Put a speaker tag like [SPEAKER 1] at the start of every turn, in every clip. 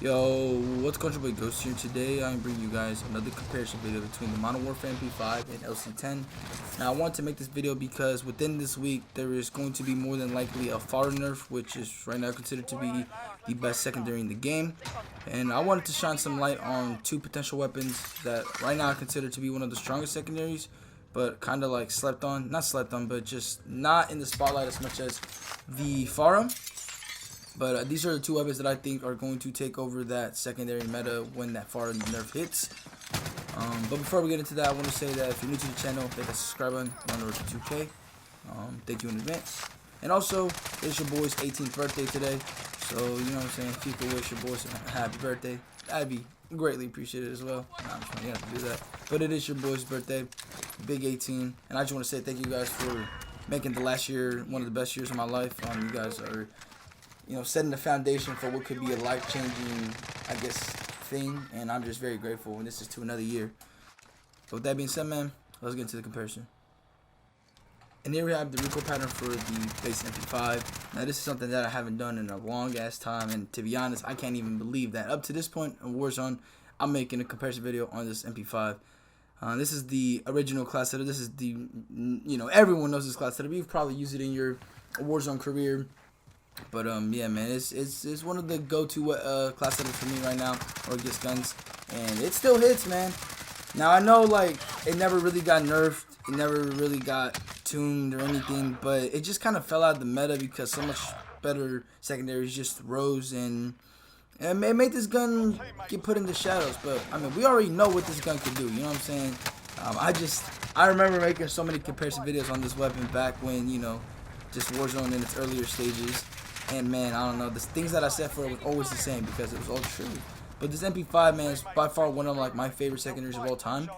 [SPEAKER 1] Yo, what's going on, Ghost here? Today I'm bringing you guys another comparison video between the Modern Warfare MP5 and LC10. Now I want to make this video because within this week there is going to be more than likely a FARA nerf, which is right now considered to be the best secondary in the game. And I wanted to shine some light on two potential weapons that right now I consider to be one of the strongest secondaries, but kind of like not slept on, but just not in the spotlight as much as the FARA. But these are the two weapons that I think are going to take over that secondary meta when that FARA nerf hits. But before we get into that, I want to say that if you're new to the channel, hit that subscribe button. We're on the road to 2K. Thank you in advance. And also, it's your boy's 18th birthday today. So, you know what I'm saying? If you could wish your boys a happy birthday, that'd be greatly appreciated as well. Nah, I'm just kidding, you have to do that. But it is your boy's birthday, big 18. And I just want to say thank you guys for making the last year one of the best years of my life. You guys are, setting the foundation for what could be a life-changing, I guess, thing, and I'm just very grateful, and this is to another year. But with that being said, man, let's get into the comparison. And here we have the recoil pattern for the base MP5. Now, this is something that I haven't done in a long-ass time, and to be honest, I can't even believe that up to this point in Warzone, I'm making a comparison video on this MP5. This is the original class setup. This is the, everyone knows this class setup. You've probably used it in your Warzone career. But yeah, man, it's one of the go-to class setups for me right now, or just guns, and it still hits, man. Now I know like it never really got nerfed, it never really got tuned or anything, but it just kind of fell out of the meta because so much better secondaries just rose and it made this gun get put in the shadows. But I mean, we already know what this gun can do. You know what I'm saying? I remember making so many comparison videos on this weapon back when just Warzone in its earlier stages. And man, I don't know, the things that I said for it was always the same because it was all true. But this MP5, man, is by far one of like my favorite secondaries of all time.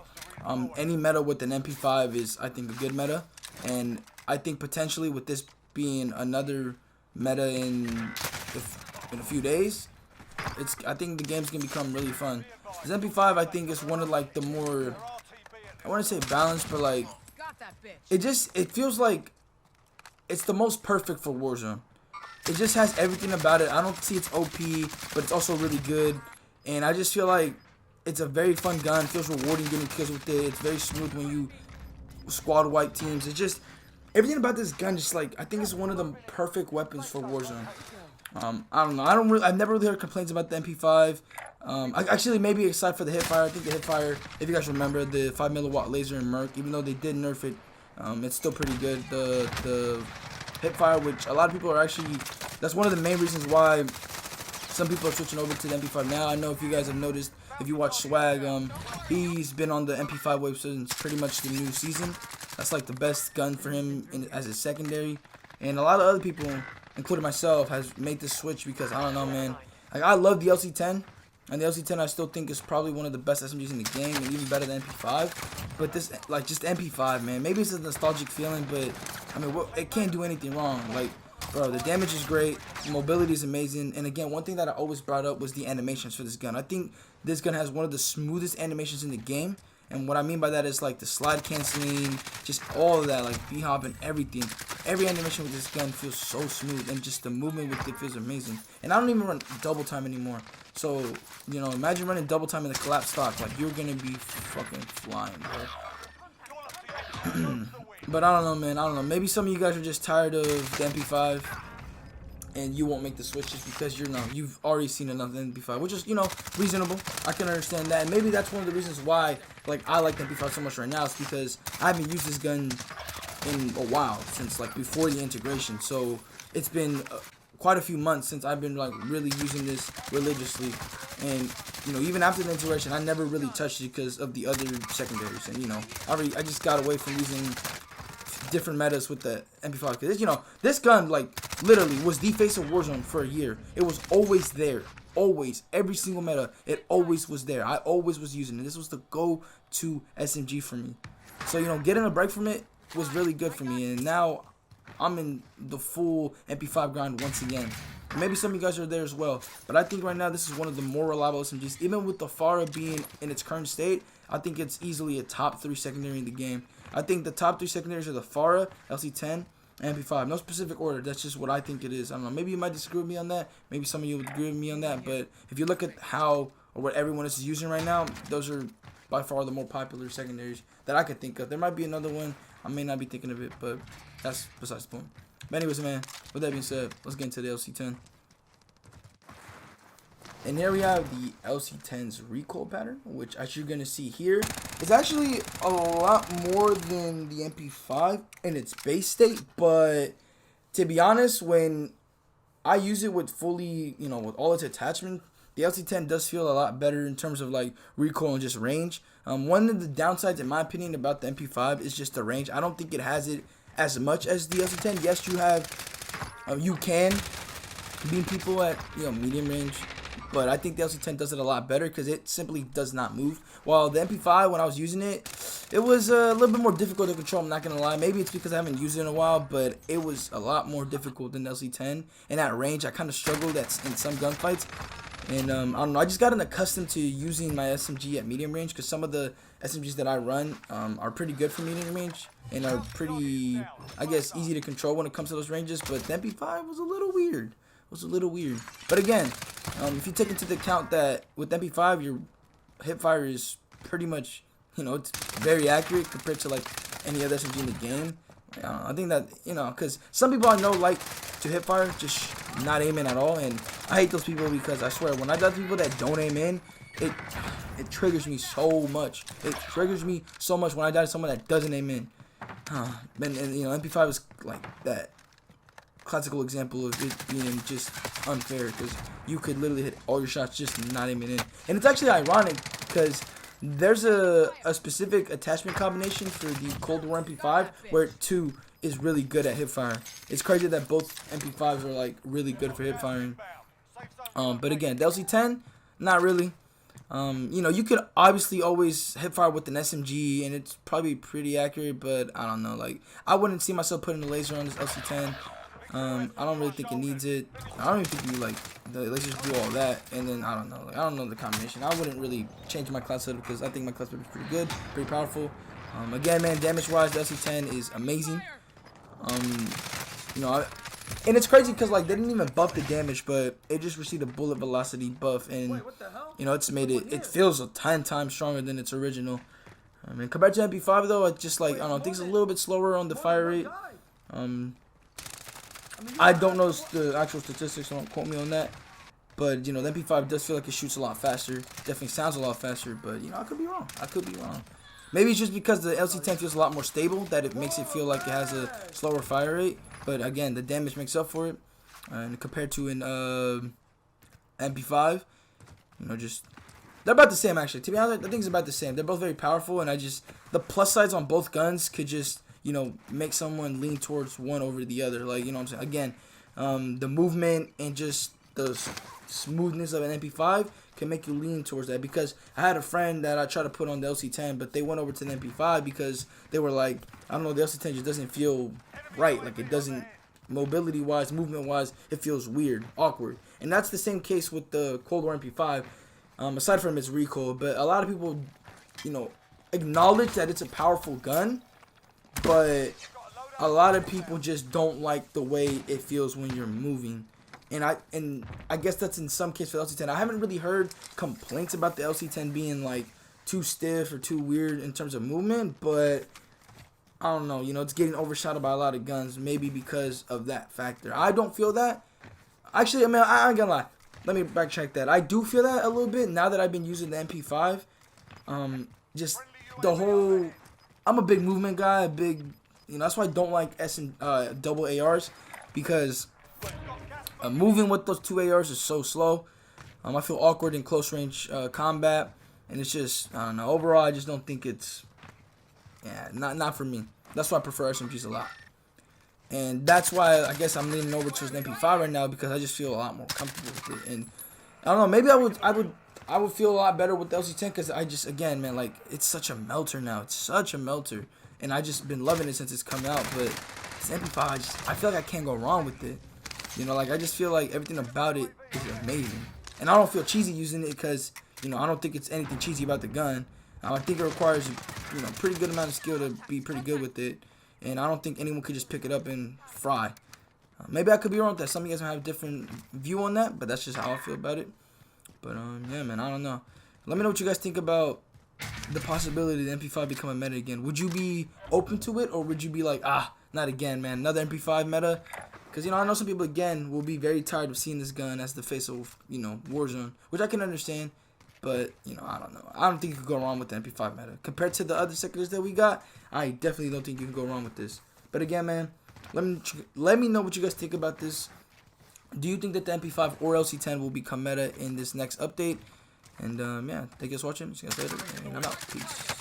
[SPEAKER 1] Any meta with an MP5 is, I think, a good meta, and I think potentially with this being another meta in a few days, I think the game's gonna become really fun. This MP5, I think, is one of like the more, I want to say balanced, but like it feels like it's the most perfect for Warzone. It just has everything about it. I don't see it's OP, but it's also really good. And I just feel like it's a very fun gun. It feels rewarding getting kills with it. It's very smooth when you squad wipe teams. It's just everything about this gun. Just like I think it's one of the perfect weapons for Warzone. I don't know. I've never really heard complaints about the MP5. Actually, maybe aside for the hipfire. I think the hipfire, if you guys remember, the 5 milliwatt laser in Merc, even though they did nerf it, it's still pretty good. The hipfire, which a lot of people are actually, that's one of the main reasons why some people are switching over to the MP5 now. I know if you guys have noticed, if you watch Swag, he's been on the MP5 wave since pretty much the new season. That's like the best gun for him as a secondary, and a lot of other people, including myself, has made this switch because I don't know, man. Like, I love the LC10, and the LC10 I still think is probably one of the best SMGs in the game, and even better than MP5. But this, like, just MP5, man. Maybe it's a nostalgic feeling, but I mean, it can't do anything wrong. Like, bro, the damage is great, mobility is amazing, and again, one thing that I always brought up was the animations for this gun. I think this gun has one of the smoothest animations in the game, and what I mean by that is like the slide canceling, just all of that, like B-hop and everything. Every animation with this gun feels so smooth, and just the movement with it feels amazing. And I don't even run double time anymore. So, imagine running double time in the collapse stock. Like, you're gonna be fucking flying, bro. But I don't know, man. I don't know. Maybe some of you guys are just tired of the MP5, and you won't make the switch just because you've already seen enough of the MP5, which is, reasonable. I can understand that. And maybe that's one of the reasons why, like, I like the MP5 so much right now. Is because I haven't used this gun in a while, since like before the integration. So it's been quite a few months since I've been like really using this religiously, and even after the integration, I never really touched it because of the other secondaries, and I just got away from using different metas with the MP5 because this gun like literally was the face of Warzone for a year. It was always there, always, every single meta, it always was there. I always was using it. This was the go-to SMG for me. So getting a break from it was really good for me, and now I'm in the full MP5 grind once again. Maybe some of you guys are there as well, but I think right now this is one of the more reliable SMGs. Even with the FARA being in its current state, I think it's easily a top 3 secondary in the game. I think the top 3 secondaries are the FARA, LC10, MP5. No specific order. That's just what I think it is. I don't know. Maybe you might disagree with me on that. Maybe some of you would agree with me on that. But if you look at how or what everyone is using right now, those are by far the more popular secondaries that I could think of. There might be another one. I may not be thinking of it, but that's besides the point. But anyways, man, with that being said, let's get into the LC10. And here we have the LC10's recoil pattern, which as you're going to see here, is actually a lot more than the MP5 in its base state. But to be honest, when I use it with fully, with all its attachments, the LC10 does feel a lot better in terms of like recoil and just range. One of the downsides, in my opinion, about the MP5 is just the range. I don't think it has it as much as the LC10. Yes, you can beat people at medium range. But I think the LC10 does it a lot better because it simply does not move. While the MP5, when I was using it, it was a little bit more difficult to control. I'm not going to lie. Maybe it's because I haven't used it in a while, but it was a lot more difficult than the LC10. And at range, I kind of struggled in some gunfights. And I don't know. I just gotten accustomed to using my SMG at medium range because some of the SMGs that I run are pretty good for medium range and are pretty, I guess, easy to control when it comes to those ranges. But the MP5 was a little weird. But again, if you take into account that with MP5 your hip fire is pretty much, it's very accurate compared to like any other SMG in the game. I think that, because some people I know like to hip fire just not aim in at all, and I hate those people because I swear when I die to people that don't aim in, it triggers me so much. It triggers me so much when I die to someone that doesn't aim in. And MP5 is like that classical example of it being just unfair because you could literally hit all your shots just not aiming in. And it's actually ironic because there's a specific attachment combination for the Cold War MP5 where it too is really good at hip fire. It's crazy that both MP5s are like really good for hip firing. But again, the LC10, not really. You could obviously always hip fire with an SMG and it's probably pretty accurate, but I don't know. Like, I wouldn't see myself putting a laser on this LC10. I don't really think it needs it. I don't even think let's just do all that, and then I don't know. I don't know the combination. I wouldn't really change my class setup because I think my class setup is pretty good, pretty powerful. Again, man, damage-wise, the LC10 is amazing. And it's crazy because like they didn't even buff the damage, but it just received a bullet velocity buff, and it's made it feels 10 times stronger than its original. Compared to MP5 though, it's just like I don't know, I think it's a little bit slower on the fire rate. I don't know the actual statistics, so don't quote me on that. But, the MP5 does feel like it shoots a lot faster. Definitely sounds a lot faster, but, I could be wrong. Maybe it's just because the LC10 feels a lot more stable that it makes it feel like it has a slower fire rate. But, again, the damage makes up for it. And compared to an MP5, they're about the same, actually. To be honest, I think it's about the same. They're both very powerful, and the plus sides on both guns could just make someone lean towards one over the other. Like, what I'm saying? Again, the movement and just the smoothness of an MP5 can make you lean towards that. Because I had a friend that I tried to put on the LC10, but they went over to the MP5 because they were like, I don't know, the LC10 just doesn't feel right. Like, it doesn't, mobility-wise, movement-wise, it feels weird, awkward. And that's the same case with the Cold War MP5, aside from its recoil. But a lot of people, acknowledge that it's a powerful gun, but a lot of people just don't like the way it feels when you're moving. And I guess that's in some case for the LC10. I haven't really heard complaints about the LC10 being like too stiff or too weird in terms of movement, but I don't know, it's getting overshadowed by a lot of guns, maybe because of that factor. I don't feel that. Actually, I ain't gonna lie. Let me backtrack that. I do feel that a little bit now that I've been using the MP5. Just the whole, I'm a big movement guy, that's why I don't like double ARs, because moving with those two ARs is so slow. I feel awkward in close range combat, and it's just, I don't know, overall I just don't think it's, not for me. That's why I prefer SMGs a lot. And that's why I guess I'm leaning over towards an MP5 right now, because I just feel a lot more comfortable with it. And I don't know, maybe I would feel a lot better with the LC10, because I just, again, man, like, it's such a melter now. It's such a melter. And I just been loving it since it's come out. But this MP5, I feel like I can't go wrong with it. I just feel like everything about it is amazing. And I don't feel cheesy using it because, I don't think it's anything cheesy about the gun. I think it requires, pretty good amount of skill to be pretty good with it. and I don't think anyone could just pick it up and fry. Maybe I could be wrong with that. Some of you guys might have a different view on that, but that's just how I feel about it. But yeah, man, I don't know. Let me know what you guys think about the possibility of the MP5 becoming meta again. Would you be open to it, or would you be like, not again, man, another MP5 meta? Because, I know some people, again, will be very tired of seeing this gun as the face of, Warzone, which I can understand. But, I don't know. I don't think you could go wrong with the MP5 meta. Compared to the other sectors that we got, I definitely don't think you can go wrong with this. But again, man, let me know what you guys think about this. Do you think that the MP5 or LC10 will become meta in this next update? And, yeah, thank you guys for watching. See you guys later, and I'm out. Peace.